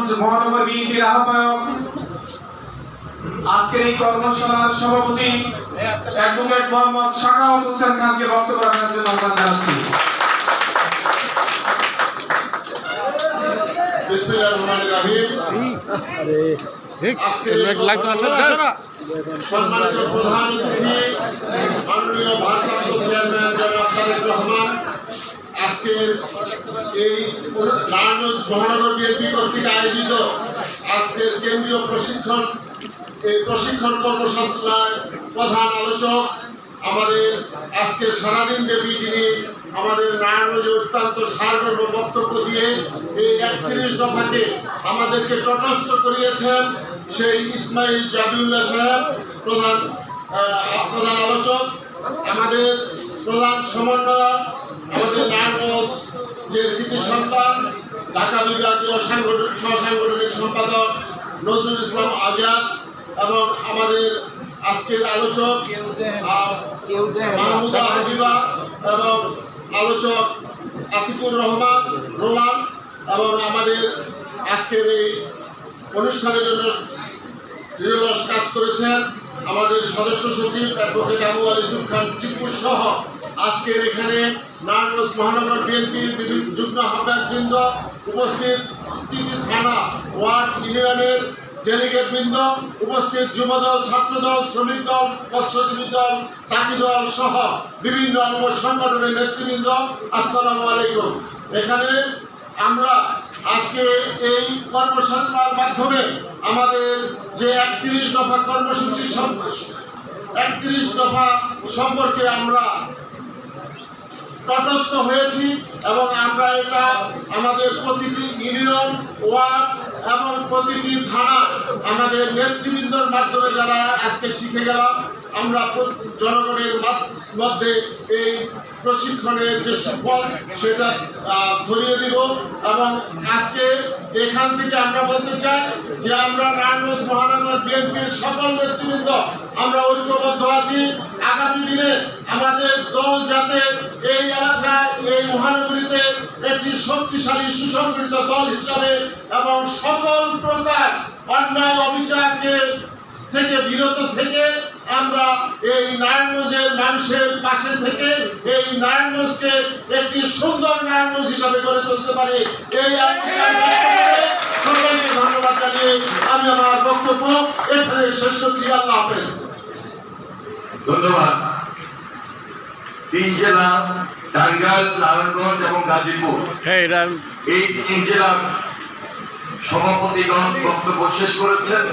নারায়ণগঞ্জ মহানগর বিএনপির আহ্বায়ক, আজকের এই কর্মশালার সভাপতি অ্যাডভোকেট মোহাম্মদ সাখাওয়াত হোসেন খানকে বক্তব্য রাখার জন্য আহ্বান জানাচ্ছি। বিসমিল্লাহির রহমানির রহিম। সম্মানিত প্রধান অতিথি মাননীয় ভারপ্রাপ্ত চেয়ারম্যান জনাব তারেক রহমান, আজকের এই নারায়ণগঞ্জ মহানগর বিএনপি কর্তৃক আয়োজিত আজকের কেন্দ্রীয় প্রশিক্ষণ কর্মশালায় প্রধান আলোচক, আমাদের আজকে সারাদিন দেবী যিনি আমাদের নারায়ণগঞ্জে অত্যন্ত সারমর্ম বক্তব্য দিয়ে এই 31 দফাকে আমাদেরকে তটস্থ করিয়েছেন, সেই ইসমাইল জাবিউল্লাহ সাহেব প্রধান আলোচক, আমাদের প্রধান সমন্বয়ক, আমাদের নারায়ণগঞ্জ যে কৃতি সন্তান ঢাকা বিভাগীয় সহসাংগঠনিক সম্পাদক নজরুল ইসলাম আজাদ, এবং আমাদের আজকের আলোচক মাহমুদা হাবিবা এবং আলোচক আতিকুর রহমান রোমান, এবং আমাদের আজকের এই অনুষ্ঠানের জন্য নিরলস কাজ করেছেন আমাদের সদস্য সচিব অ্যাডভোকেট আবু আলী ইউসুফ খান চিকুর সহ আজকের এখানে নারায়ণগঞ্জ মহানগর বিএনপির বিভিন্ন যুগ্ম আহ্বায়কবৃন্দ উপস্থিত, প্রতিটি থানা ওয়ার্ড ইউনিয়নের ডেলিগেট বৃন্দ উপস্থিত, যুবদল, ছাত্রদল, শ্রমিক দল, মৎস্যজীবী দল, তাঁতি দল সহ বিভিন্ন অঙ্গ সংগঠনের নেতৃবৃন্দ, আসসালামু আলাইকুম। এখানে আমরা আজকে এই কর্মশালার মাধ্যমে আমাদের যে 31 দফা কর্মসূচি 31 দফা সম্পর্কে আমরা তটস্থ হয়েছি, এবং আমরা এটা আমাদের প্রতিটি ইউনিয়ন, ওয়ার্ড এবং প্রতিটি থানা আমাদের নেতৃবৃন্দর মাধ্যমে যারা আজকে শিখে গেলাম, আমরা জনগণের মধ্যে এই প্রশিক্ষণের যে সুফল সেটা ছড়িয়ে দিব। এবং আজকে এখান থেকে আমরা বলতে চাই যে আমরা নারায়ণগঞ্জ মহানগর বিএনপির সকল নেতৃবৃন্দ আমরা ঐক্যবদ্ধ আছি। আগামী দিনে আমাদের দল যাতে এই এলাকায়, এই মহানগরীতে একটি শক্তিশালী সুসংগঠিত দল হিসাবে এবং সকল প্রকার অন্যায় অবিচারকে থেকে বিরত থেকে আমরা এই নারায়ণগঞ্জের মানুষের পাশে থেকে এই নারায়ণগঞ্জকে একটি সুন্দর নারায়ণগঞ্জ হিসাবে গড়ে তুলতে পারি, এই সবাইকে ধন্যবাদ জানিয়ে আমি আমার বক্তব্য এখানে শেষ করছি। আল্লাহ হাফেজ। ধন্যবাদ। 3 জেলা টাঙ্গাইল, নারায়ণগঞ্জ এবং গাজীপুর, এই 3 জেলার সভাপতিগণ বক্তব্য শেষ করেছেন।